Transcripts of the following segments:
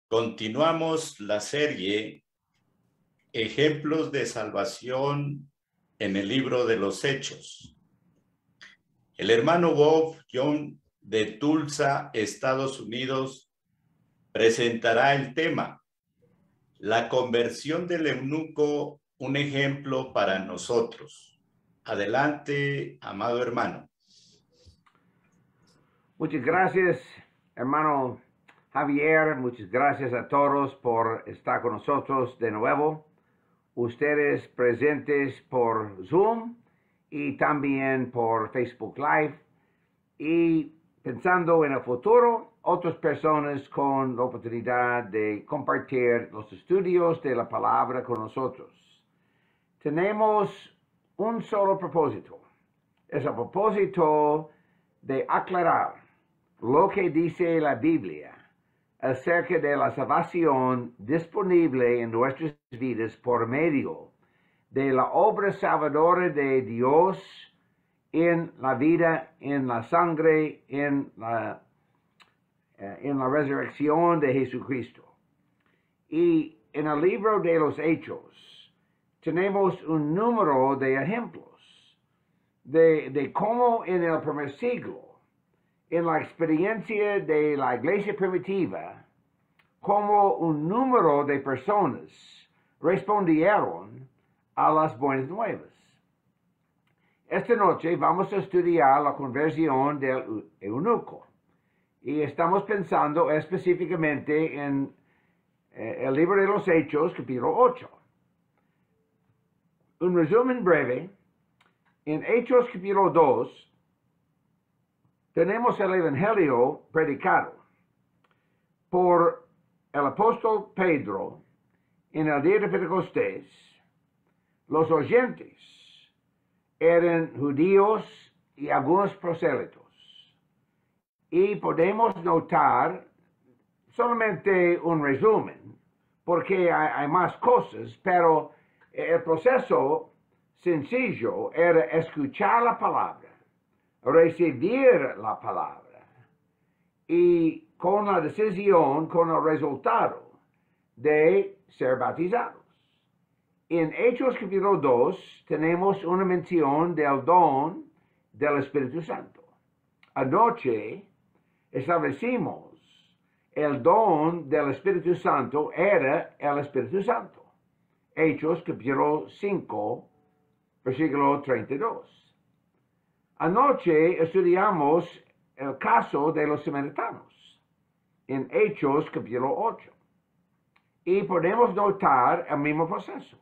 Continuamos la serie Ejemplos de Salvación en el libro de los Hechos. El hermano Bob John de Tulsa, Estados Unidos, presentará el tema La conversión del eunuco, un ejemplo para nosotros. Adelante, amado hermano. Muchas gracias, hermano Javier. Muchas gracias a todos por estar con nosotros de nuevo. Ustedes presentes por Zoom y también por Facebook Live. Y pensando en el futuro, otras personas con la oportunidad de compartir los estudios de la palabra con nosotros. Tenemos un solo propósito. Es el propósito de aclarar lo que dice la Biblia acerca de la salvación disponible en nuestras vidas por medio de la obra salvadora de Dios en la vida, en la sangre, en la resurrección de Jesucristo. Y en el libro de los Hechos tenemos un número de ejemplos de cómo en el primer siglo, en la experiencia de la iglesia primitiva, como un número de personas respondieron a las buenas nuevas. Esta noche vamos a estudiar la conversión del eunuco y estamos pensando específicamente en el libro de los Hechos, capítulo 8. Un resumen breve. En Hechos capítulo 2, tenemos el evangelio predicado por el apóstol Pedro en el día de Pentecostés. Los oyentes eran judíos y algunos prosélitos. Y podemos notar solamente un resumen, porque hay más cosas, pero el proceso sencillo era escuchar la palabra, recibir la palabra y con la decisión, con el resultado de ser bautizados. En Hechos capítulo 2 tenemos una mención del don del Espíritu Santo. Anoche establecimos el don del Espíritu Santo era el Espíritu Santo. Hechos capítulo 5, versículo 32. Anoche estudiamos el caso de los samaritanos en Hechos capítulo 8 y podemos notar el mismo proceso.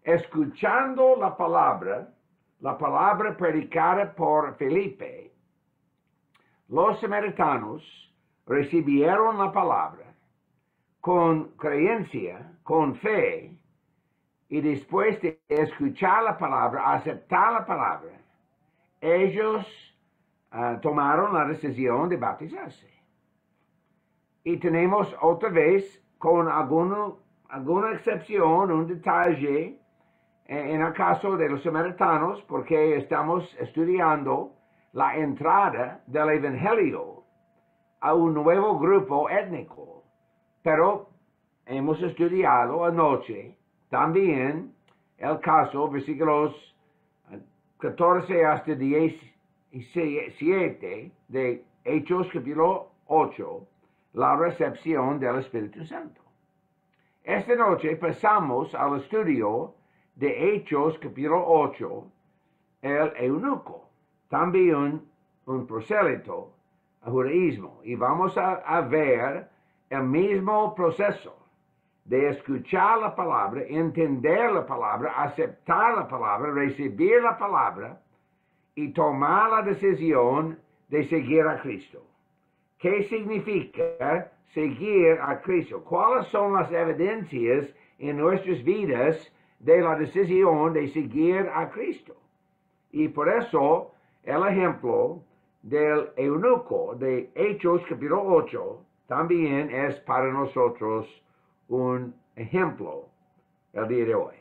Escuchando la palabra predicada por Felipe, los samaritanos recibieron la palabra con creencia, con fe, y después de escuchar la palabra, aceptar la palabra, ellos tomaron la decisión de bautizarse. Y tenemos otra vez, con alguna excepción, un detalle en el caso de los samaritanos, porque estamos estudiando la entrada del evangelio a un nuevo grupo étnico. Pero hemos estudiado anoche también el caso, versículos 14 hasta 17 de Hechos capítulo 8, la recepción del Espíritu Santo. Esta noche pasamos al estudio de Hechos capítulo 8, el eunuco, también un prosélito al judaísmo. Y vamos a ver el mismo proceso de escuchar la palabra, entender la palabra, aceptar la palabra, recibir la palabra y tomar la decisión de seguir a Cristo. ¿Qué significa seguir a Cristo? ¿Cuáles son las evidencias en nuestras vidas de la decisión de seguir a Cristo? Y por eso el ejemplo del eunuco de Hechos capítulo 8 también es para nosotros un ejemplo el día de hoy.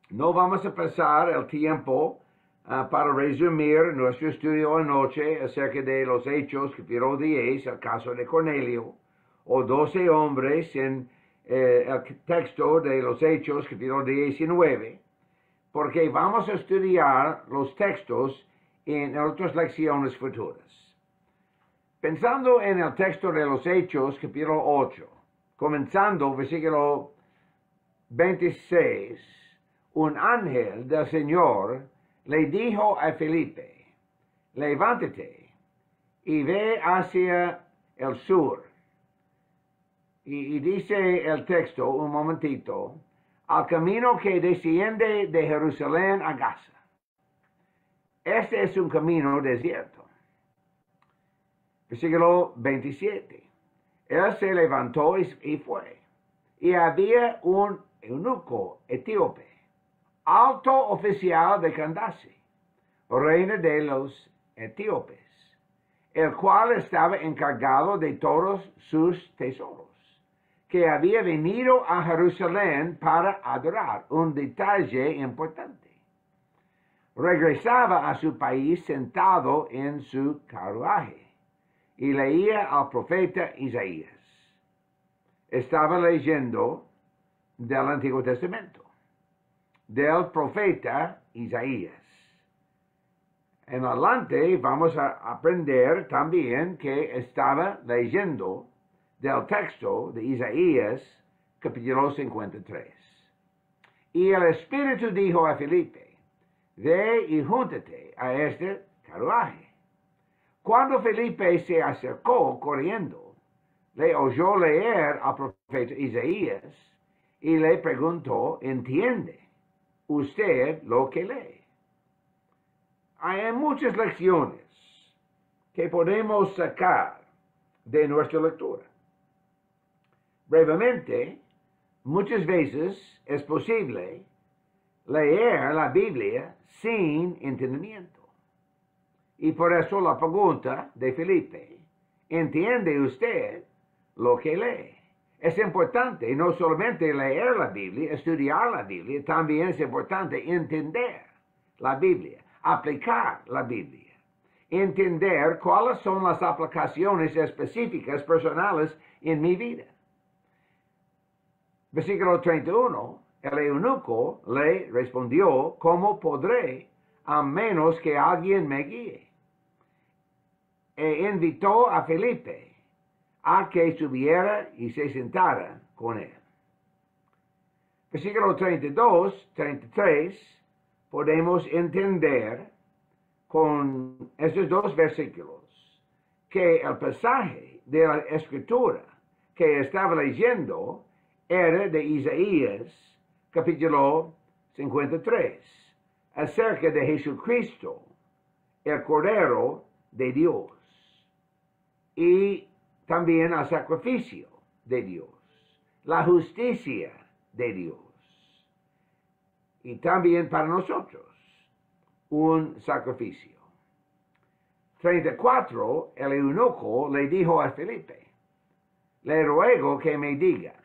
No vamos a pasar el tiempo para resumir nuestro estudio anoche acerca de los Hechos capítulo 10, el caso de Cornelio. o 12 hombres en el texto de los Hechos, capítulo 19, porque vamos a estudiar los textos en otras lecciones futuras. Pensando en el texto de los Hechos, capítulo 8, comenzando versículo 26, un ángel del Señor le dijo a Felipe, levántate y ve hacia el sur. Y dice el texto, un momentito, al camino que desciende de Jerusalén a Gaza. Este es un camino desierto. Versículo 27. Él se levantó y fue. Y había un eunuco etíope, alto oficial de Candace, reina de los etíopes, el cual estaba encargado de todos sus tesoros, que había venido a Jerusalén para adorar, un detalle importante. Regresaba a su país sentado en su carruaje y leía al profeta Isaías. Estaba leyendo del Antiguo Testamento, del profeta Isaías. En adelante vamos a aprender también que estaba leyendo del texto de Isaías, capítulo 53. Y el Espíritu dijo a Felipe, ve y júntate a este carruaje. Cuando Felipe se acercó corriendo, le oyó leer al profeta Isaías y le preguntó, ¿entiende usted lo que lee? Hay muchas lecciones que podemos sacar de nuestra lectura. Brevemente, muchas veces es posible leer la Biblia sin entendimiento. Y por eso la pregunta de Felipe, ¿entiende usted lo que lee? Es importante no solamente leer la Biblia, estudiar la Biblia, también es importante entender la Biblia, aplicar la Biblia, entender cuáles son las aplicaciones específicas personales en mi vida. Versículo 31, el eunuco le respondió, ¿cómo podré a menos que alguien me guíe? E invitó a Felipe a que subiera y se sentara con él. Versículo 32, 33, podemos entender con estos dos versículos que el pasaje de la Escritura que estaba leyendo era de Isaías, capítulo 53, acerca de Jesucristo, el Cordero de Dios, y también el sacrificio de Dios, la justicia de Dios, y también para nosotros un sacrificio. 34, el eunuco le dijo a Felipe, le ruego que me diga,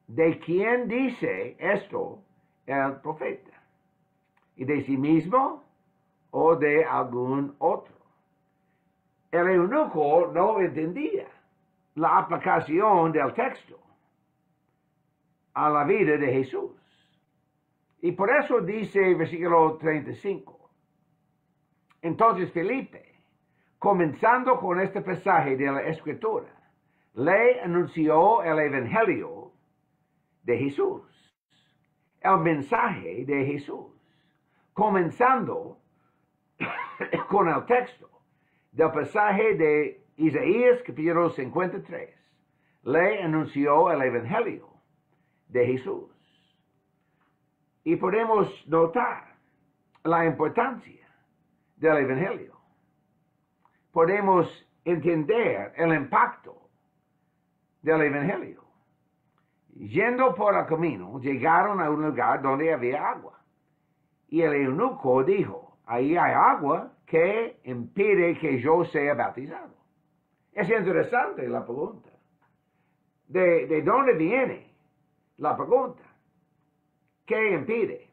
¿de quién dice esto el profeta? ¿Y de sí mismo o de algún otro? El eunuco no entendía la aplicación del texto a la vida de Jesús. Y por eso dice versículo 35. Entonces Felipe, comenzando con este pasaje de la Escritura, le anunció el evangelio de Jesús, el mensaje de Jesús, comenzando con el texto del pasaje de Isaías capítulo 53, le anunció el evangelio de Jesús. Y podemos notar la importancia del evangelio. Podemos entender el impacto del evangelio. Yendo por el camino, llegaron a un lugar donde había agua. Y el eunuco dijo, ahí hay agua que impide que yo sea bautizado. Es interesante la pregunta. ¿De dónde viene la pregunta? ¿Qué impide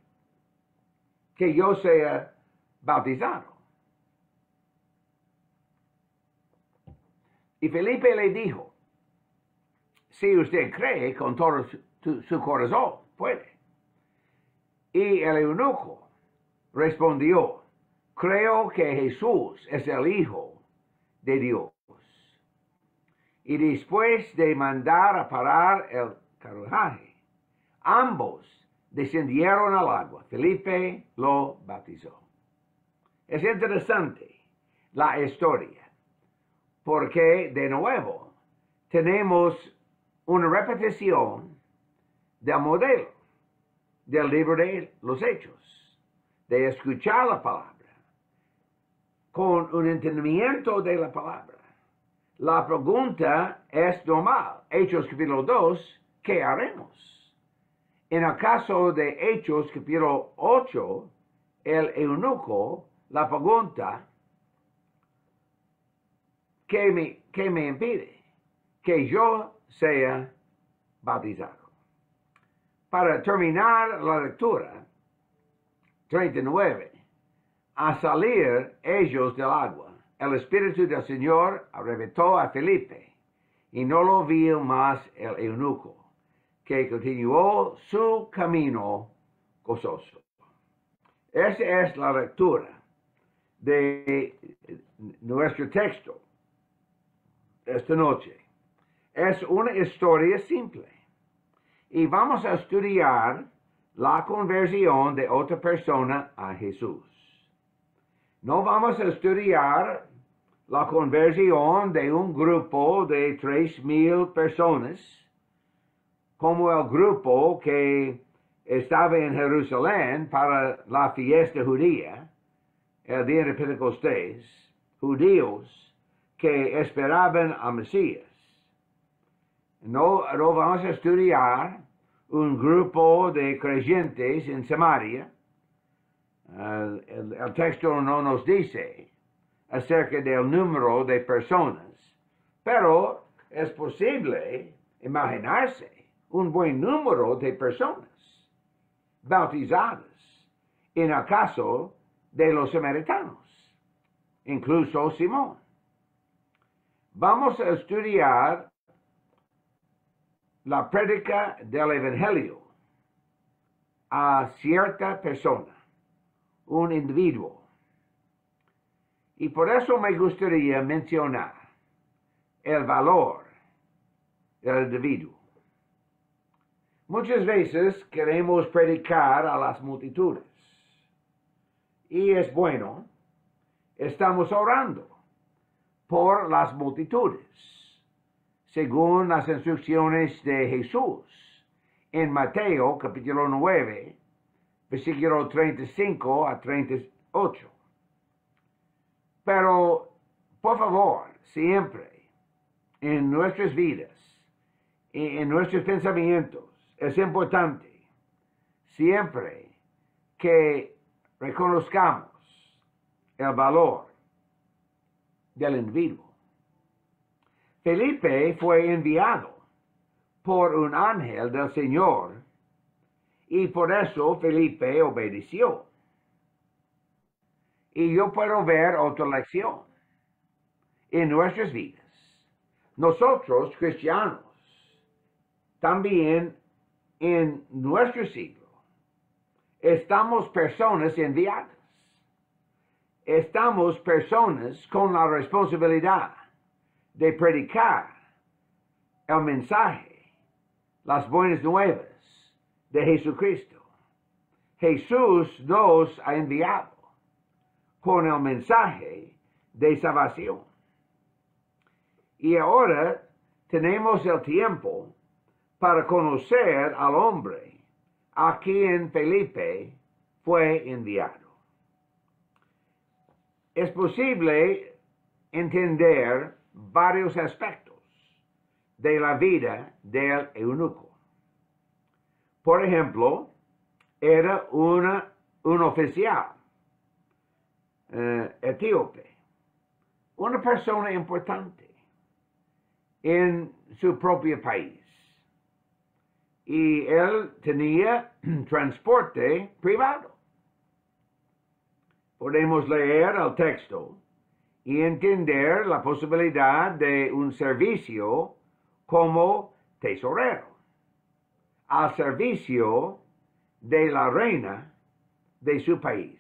que yo sea bautizado? Y Felipe le dijo, si usted cree con todo su corazón, puede. Y el eunuco respondió, creo que Jesús es el Hijo de Dios. Y después de mandar a parar el carruaje, ambos descendieron al agua. Felipe lo bautizó. Es interesante la historia, porque de nuevo tenemos una repetición del modelo del libro de los Hechos, de escuchar la palabra, con un entendimiento de la palabra. La pregunta es normal. Hechos capítulo 2, ¿qué haremos? En el caso de Hechos capítulo 8, el eunuco, la pregunta, ¿qué me impide que yo sea bautizado? Para terminar la lectura, 39, a salir ellos del agua, el Espíritu del Señor arrebató a Felipe, y no lo vio más el eunuco, que continuó su camino gozoso. Esa es la lectura de nuestro texto esta noche. Es una historia simple. Y vamos a estudiar la conversión de otra persona a Jesús. No vamos a estudiar la conversión de un grupo de 3,000 personas, como el grupo que estaba en Jerusalén para la fiesta judía, el día de Pentecostés, judíos que esperaban a Mesías. No vamos a estudiar un grupo de creyentes en Samaria. El texto no nos dice acerca del número de personas, pero es posible imaginarse un buen número de personas bautizadas en el caso de los samaritanos, incluso Simón. Vamos a estudiar la prédica del evangelio a cierta persona, un individuo. Y por eso me gustaría mencionar el valor del individuo. Muchas veces queremos predicar a las multitudes. Y es bueno, estamos orando por las multitudes, según las instrucciones de Jesús en Mateo capítulo 9, versículo 35 a 38. Pero, por favor, siempre en nuestras vidas y en nuestros pensamientos es importante siempre que reconozcamos el valor del individuo. Felipe fue enviado por un ángel del Señor y por eso Felipe obedeció. Y yo puedo ver otra lección en nuestras vidas. Nosotros, cristianos, también en nuestro siglo, estamos personas enviadas. Estamos personas con la responsabilidad de predicar el mensaje, las buenas nuevas de Jesucristo. Jesús nos ha enviado con el mensaje de salvación. Y ahora tenemos el tiempo para conocer al hombre a quien Felipe fue enviado. Es posible entender varios aspectos de la vida del eunuco. Por ejemplo, era un oficial etíope, una persona importante en su propio país. Y él tenía transporte privado. Podemos leer el texto y entender la posibilidad de un servicio como tesorero al servicio de la reina de su país.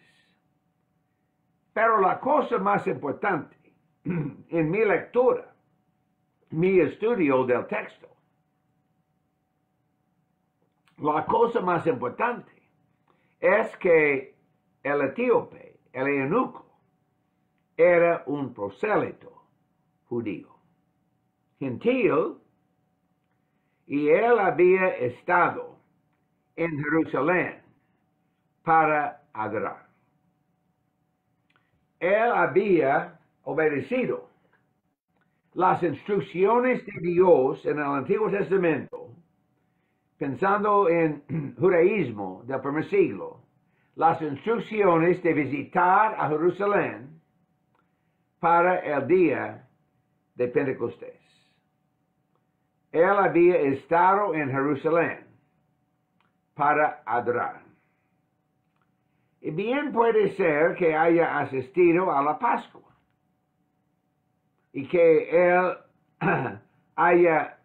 Pero la cosa más importante en mi lectura, mi estudio del texto, la cosa más importante es que el etíope, el eunuco, era un prosélito judío, gentil, y él había estado en Jerusalén para adorar. Él había obedecido las instrucciones de Dios en el Antiguo Testamento, pensando en judaísmo del primer siglo, las instrucciones de visitar a Jerusalén para el día de Pentecostés. Él había estado en Jerusalén para adorar. Y bien puede ser que haya asistido a la Pascua y que él haya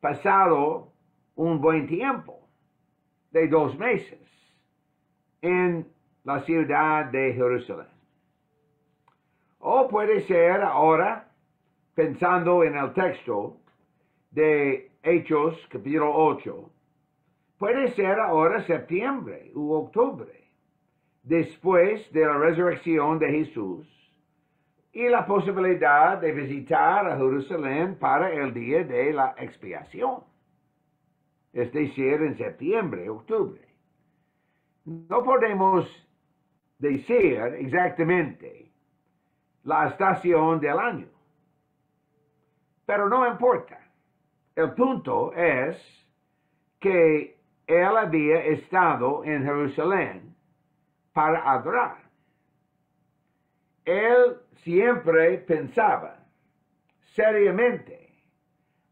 pasado un buen tiempo de 2 meses en la ciudad de Jerusalén. O puede ser ahora, pensando en el texto de Hechos, capítulo 8, puede ser ahora septiembre u octubre, después de la resurrección de Jesús, y la posibilidad de visitar a Jerusalén para el día de la expiación, es decir, en septiembre, octubre. No podemos decir exactamente la estación del año, pero no importa. El punto es que él había estado en Jerusalén para adorar. Él siempre pensaba seriamente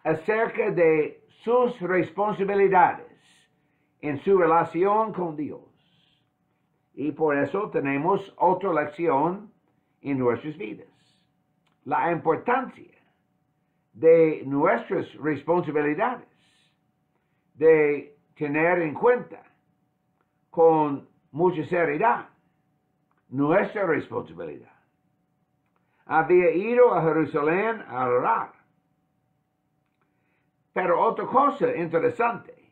acerca de sus responsabilidades en su relación con Dios. Y por eso tenemos otra lección en nuestras vidas. La importancia de nuestras responsabilidades, de tener en cuenta con mucha seriedad nuestra responsabilidad. Había ido a Jerusalén a orar. Pero otra cosa interesante,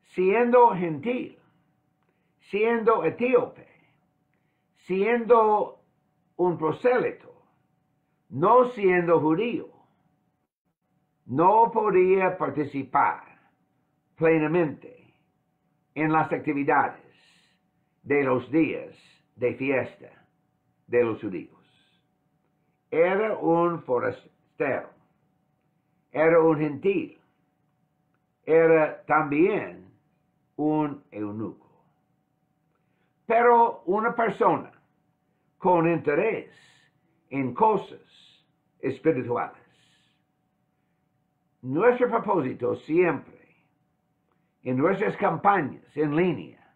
siendo gentil, siendo etíope, siendo un prosélito, no siendo judío, no podía participar plenamente en las actividades de los días de fiesta de los judíos. Era un forastero, era un gentil, era también un eunuco. Pero una persona con interés en cosas espirituales. Nuestro propósito siempre, en nuestras campañas en línea,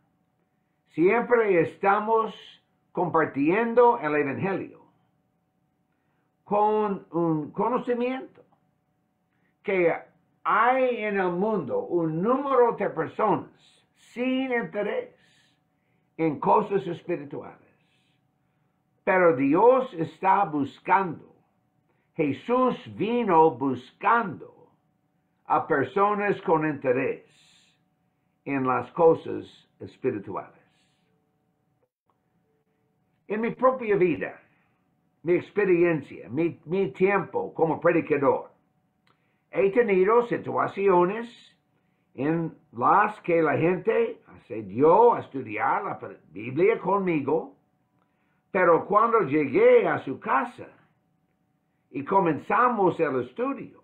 siempre estamos compartiendo el evangelio con un conocimiento que hay en el mundo un número de personas sin interés en cosas espirituales. Pero Dios está buscando, Jesús vino buscando a personas con interés en las cosas espirituales. En mi propia vida, mi experiencia, mi tiempo como predicador, he tenido situaciones en las que la gente accedió a estudiar la Biblia conmigo, pero cuando llegué a su casa y comenzamos el estudio,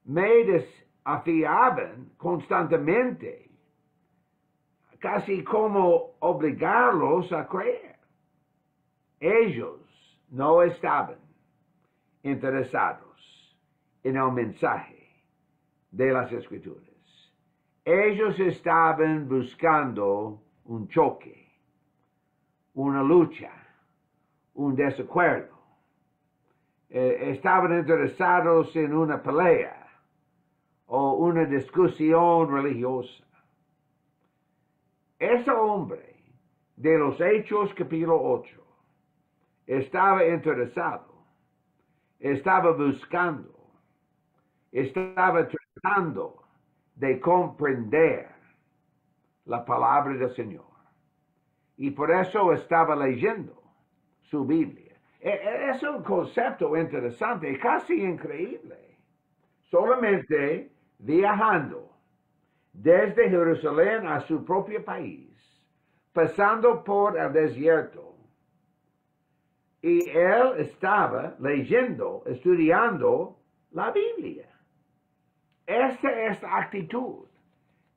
me desafiaban constantemente, casi como obligarlos a creer. Ellos no estaban interesados en el mensaje de las Escrituras. Ellos estaban buscando un choque, una lucha, un desacuerdo. Estaban interesados en una pelea o una discusión religiosa. Ese hombre de los Hechos capítulo 8 estaba interesado, estaba buscando, estaba tratando de comprender la palabra del Señor. Y por eso estaba leyendo su Biblia. Es un concepto interesante, casi increíble. Solamente viajando desde Jerusalén a su propio país, pasando por el desierto. Y él estaba leyendo, estudiando la Biblia. Esta es la actitud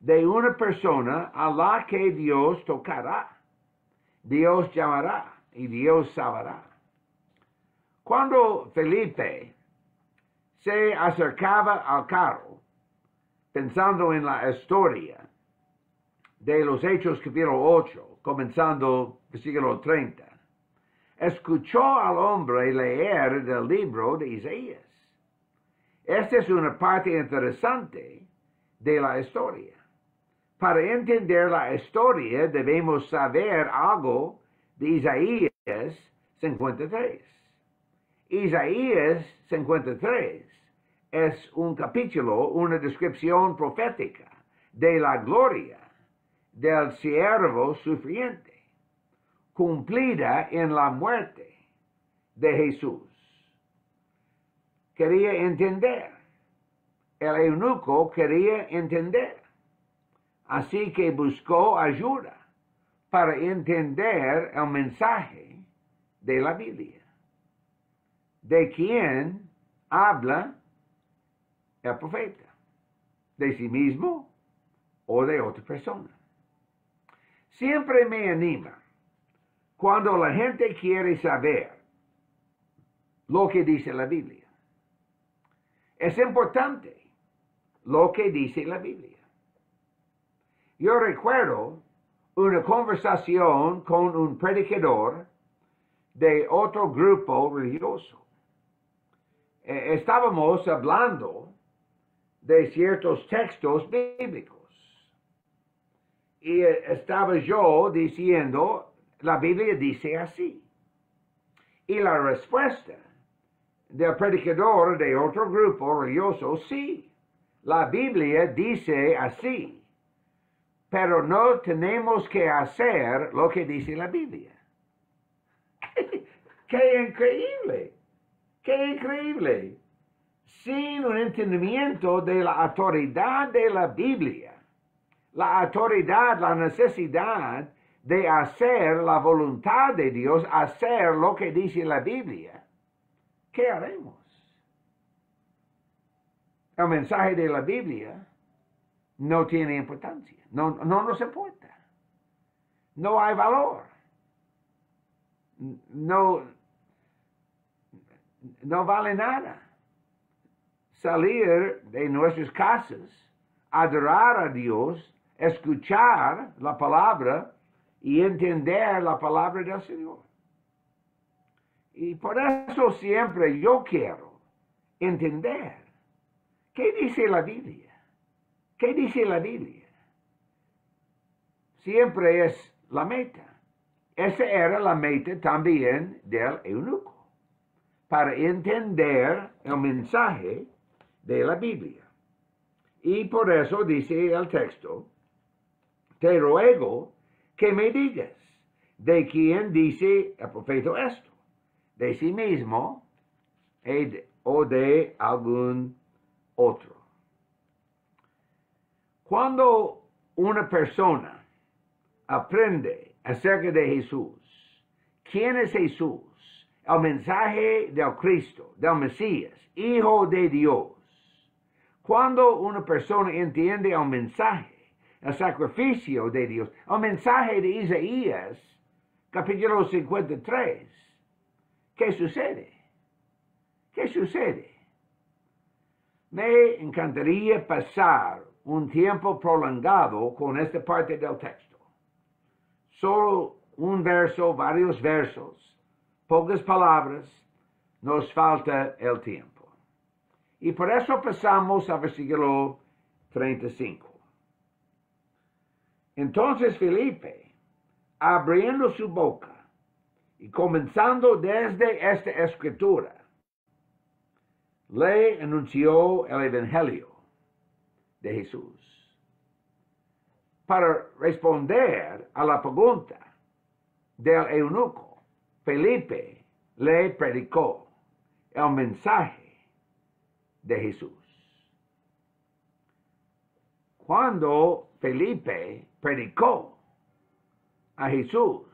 de una persona a la que Dios tocará, Dios llamará y Dios salvará. Cuando Felipe se acercaba al carro, pensando en la historia de los Hechos capítulo 8, comenzando versículo 30, escuchó al hombre leer del libro de Isaías. Esta es una parte interesante de la historia. Para entender la historia debemos saber algo de Isaías 53. Isaías 53 es un capítulo, una descripción profética de la gloria del siervo sufriente, cumplida en la muerte de Jesús. Quería entender. El eunuco quería entender. Así que buscó ayuda para entender el mensaje de la Biblia. ¿De quién habla el profeta? ¿De sí mismo o de otra persona? Siempre me anima cuando la gente quiere saber lo que dice la Biblia. Es importante lo que dice la Biblia. Yo recuerdo una conversación con un predicador de otro grupo religioso. Estábamos hablando de ciertos textos bíblicos. Y estaba yo diciendo, la Biblia dice así. Y la respuesta del predicador de otro grupo religioso, sí, la Biblia dice así, pero no tenemos que hacer lo que dice la Biblia. ¡Qué increíble! ¡Qué increíble! Sin un entendimiento de la autoridad de la Biblia, la autoridad, la necesidad de hacer la voluntad de Dios, hacer lo que dice la Biblia, ¿qué haremos? El mensaje de la Biblia no tiene importancia, no nos importa, no hay valor, no vale nada salir de nuestras casas, adorar a Dios, escuchar la palabra y entender la palabra del Señor. Y por eso siempre yo quiero entender qué dice la Biblia. ¿Qué dice la Biblia? Siempre es la meta. Esa era la meta también del eunuco, para entender el mensaje de la Biblia. Y por eso dice el texto, te ruego que me digas de quién dice el profeta esto, de sí mismo o de algún otro. Cuando una persona aprende acerca de Jesús, ¿quién es Jesús? El mensaje del Cristo, del Mesías, Hijo de Dios. Cuando una persona entiende el mensaje, el sacrificio de Dios, el mensaje de Isaías, capítulo 53, ¿qué sucede? ¿Qué sucede? Me encantaría pasar un tiempo prolongado con esta parte del texto. Solo un verso, varios versos, pocas palabras, nos falta el tiempo. Y por eso pasamos al versículo 35. Entonces Felipe, abriendo su boca y comenzando desde esta escritura, le anunció el evangelio de Jesús. Para responder a la pregunta del eunuco, Felipe le predicó el mensaje de Jesús. Cuando Felipe predicó a Jesús,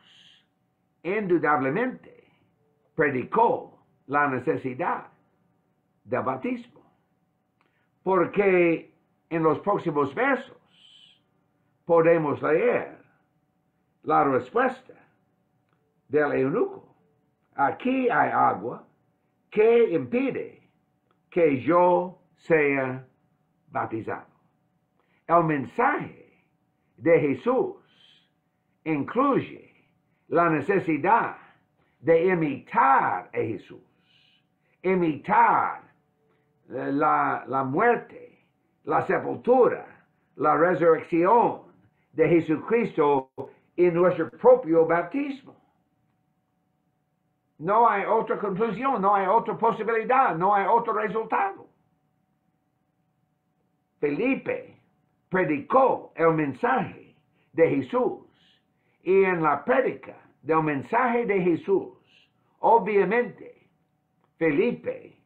indudablemente predicó la necesidad del bautismo, porque en los próximos versos podemos leer la respuesta del eunuco. Aquí hay agua que impide que yo sea bautizado. El mensaje de Jesús incluye la necesidad de imitar a Jesús, imitar la muerte, la sepultura, la resurrección de Jesucristo en nuestro propio bautismo. No hay otra conclusión, no hay otra posibilidad, no hay otro resultado. Felipe predicó el mensaje de Jesús y en la prédica del mensaje de Jesús, obviamente, Felipe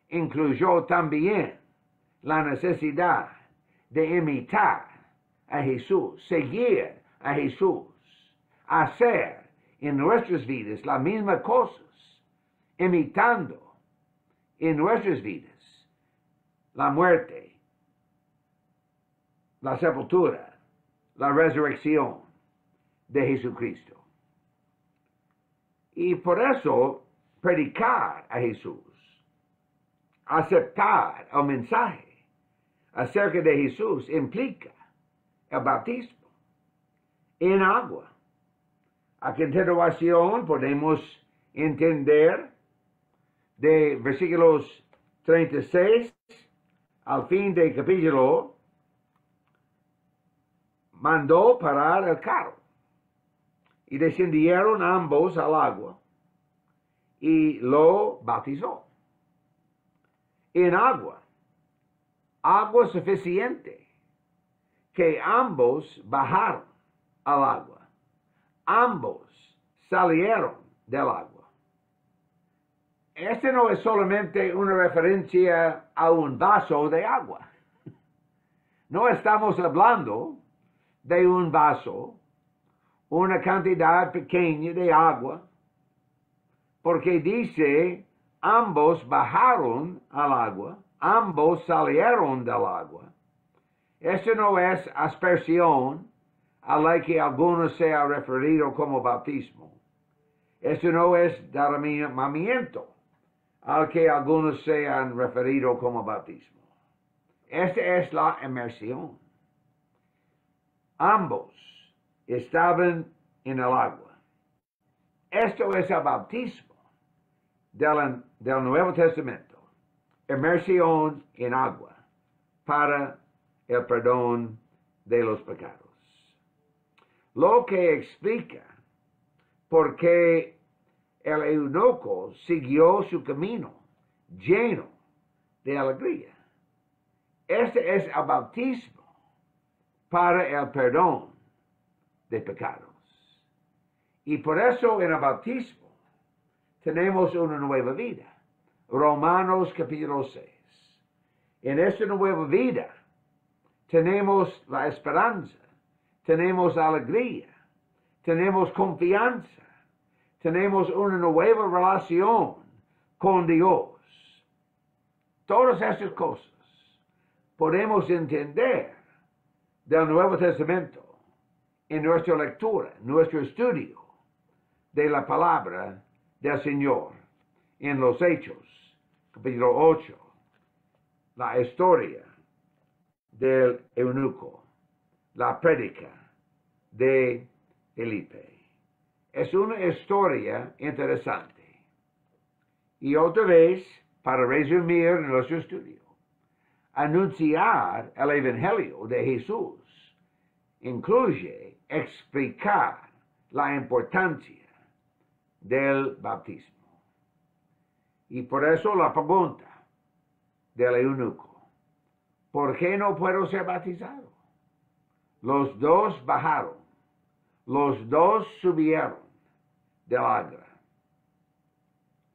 incluyó también la necesidad de imitar a Jesús, seguir a Jesús, hacer en nuestras vidas las mismas cosas, imitando en nuestras vidas la muerte, la sepultura, la resurrección de Jesucristo. Y por eso predicar a Jesús, aceptar el mensaje acerca de Jesús implica el bautismo en agua. A continuación podemos entender de versículos 36 al fin del capítulo, mandó parar el carro y descendieron ambos al agua y lo bautizó en agua suficiente que ambos bajaron al agua, ambos salieron del agua. Este no es solamente una referencia a un vaso de agua. No estamos hablando de un vaso, una cantidad pequeña de agua, porque dice, ambos bajaron al agua, ambos salieron del agua. Esto no es aspersión a la que algunos se han referido como bautismo. Esto no es derramamiento al que algunos se han referido como bautismo. Esta es la inmersión. Ambos estaban en el agua. Esto es el bautismo del Nuevo Testamento. Inmersión en agua para el perdón de los pecados. Lo que explica por qué el eunuco siguió su camino lleno de alegría. Este es el bautismo para el perdón de pecados. Y por eso en el bautismo tenemos una nueva vida. Romanos capítulo 6. En esta nueva vida tenemos la esperanza, tenemos alegría, tenemos confianza, tenemos una nueva relación con Dios. Todas estas cosas podemos entender del Nuevo Testamento en nuestra lectura, nuestro estudio de la palabra del Señor en los Hechos, capítulo 8, la historia del eunuco, la prédica de Felipe. Es una historia interesante. Y otra vez, para resumir nuestro estudio, Anunciar el evangelio de Jesús incluye explicar la importancia del bautismo. Y por eso la pregunta del eunuco: ¿por qué no puedo ser bautizado? Los dos bajaron, los dos subieron del agua.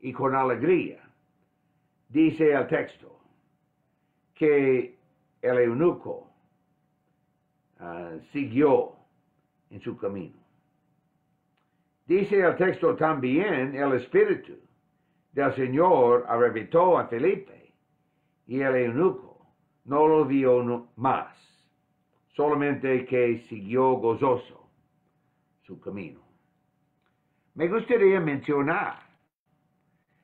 Y con alegría dice el texto que el eunuco siguió en su camino. Dice el texto también: el Espíritu del Señor arrebató a Felipe, y el eunuco no lo vio más, solamente que siguió gozoso su camino. Me gustaría mencionar,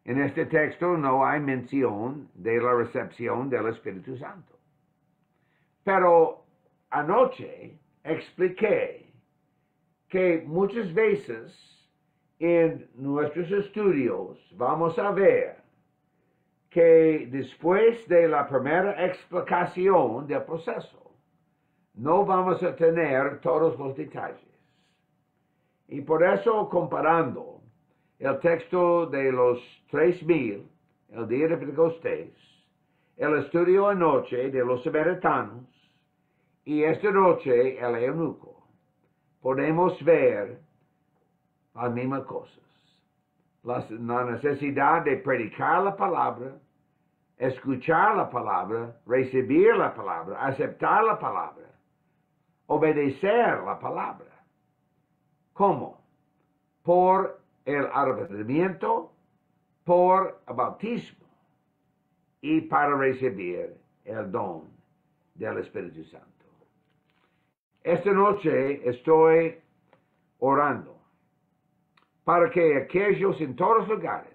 en este texto no hay mención de la recepción del Espíritu Santo. Pero anoche expliqué que muchas veces en nuestros estudios vamos a ver que después de la primera explicación del proceso, no vamos a tener todos los detalles. Y por eso, comparando el texto de los 3,000, el día de Pentecostés, el estudio anoche de los samaritanos, y esta noche el eunuco, podemos ver las mismas cosas. La necesidad de predicar la palabra, escuchar la palabra, recibir la palabra, aceptar la palabra, obedecer la palabra. ¿Cómo? Por el arrepentimiento, por el bautismo y para recibir el don del Espíritu Santo. Esta noche estoy orando para que aquellos en todos los lugares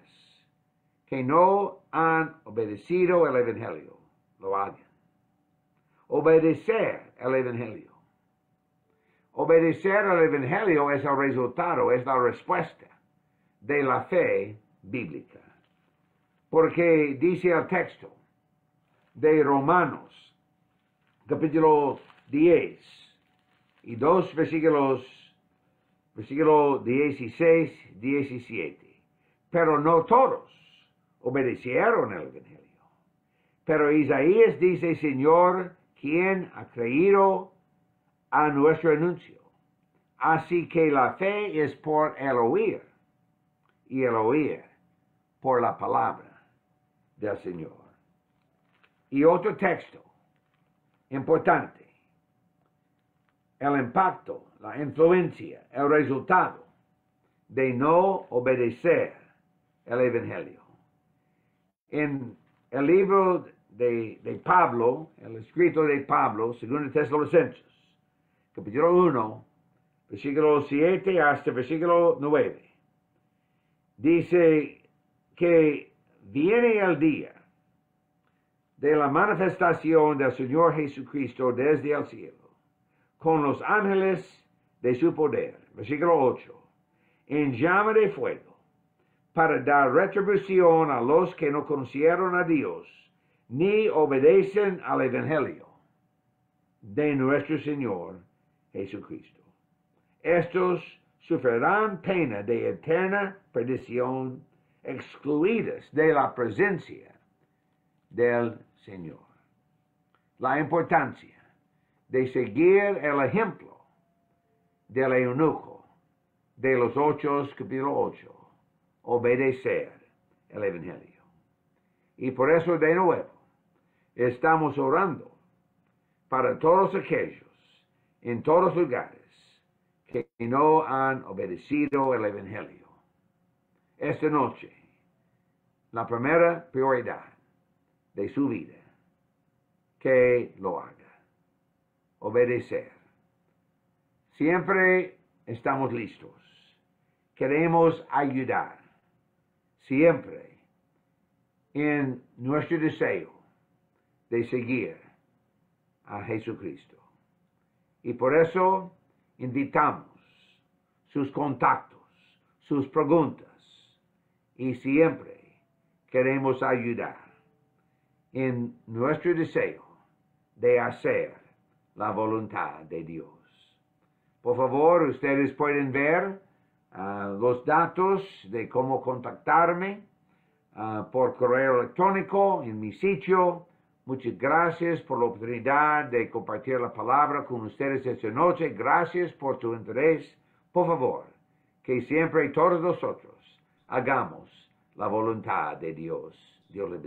que no han obedecido el evangelio lo hagan. Obedecer el evangelio. Obedecer el evangelio es el resultado, es la respuesta de la fe bíblica. Porque dice el texto de Romanos, capítulo 10 y 2 versículo 16, 17. Pero no todos obedecieron el evangelio. Pero Isaías dice: Señor, ¿quién ha creído a nuestro anuncio? Así que la fe es por el oír, y el oír por la palabra del Señor. Y otro texto importante: el impacto, la influencia, el resultado de no obedecer el evangelio. En el libro de Pablo, el escrito de Pablo, 2 Tesalonicenses, capítulo 1, versículo 7 hasta versículo 9, dice que viene el día de la manifestación del Señor Jesucristo desde el cielo, con los ángeles de su poder, versículo 8, en llama de fuego, para dar retribución a los que no conocieron a Dios, ni obedecen al evangelio de nuestro Señor Jesucristo. Estos sufrirán pena de eterna perdición, excluidas de la presencia del Señor. La importancia de seguir el ejemplo del eunuco de los Hechos, capítulo 8, obedecer el evangelio. Y por eso, de nuevo, estamos orando para todos aquellos en todos los lugares que no han obedecido el evangelio. Esta noche, la primera prioridad de su vida, que lo haga. Obedecer. Siempre estamos listos. Queremos ayudar. Siempre en nuestro deseo de seguir a Jesucristo. Y por eso invitamos sus contactos, sus preguntas, y siempre queremos ayudar en nuestro deseo de hacer la voluntad de Dios. Por favor, ustedes pueden ver los datos de cómo contactarme por correo electrónico en mi sitio. Muchas gracias por la oportunidad de compartir la palabra con ustedes esta noche. Gracias por tu interés. Por favor, que siempre todos nosotros hagamos la voluntad de Dios. Dios le bendiga.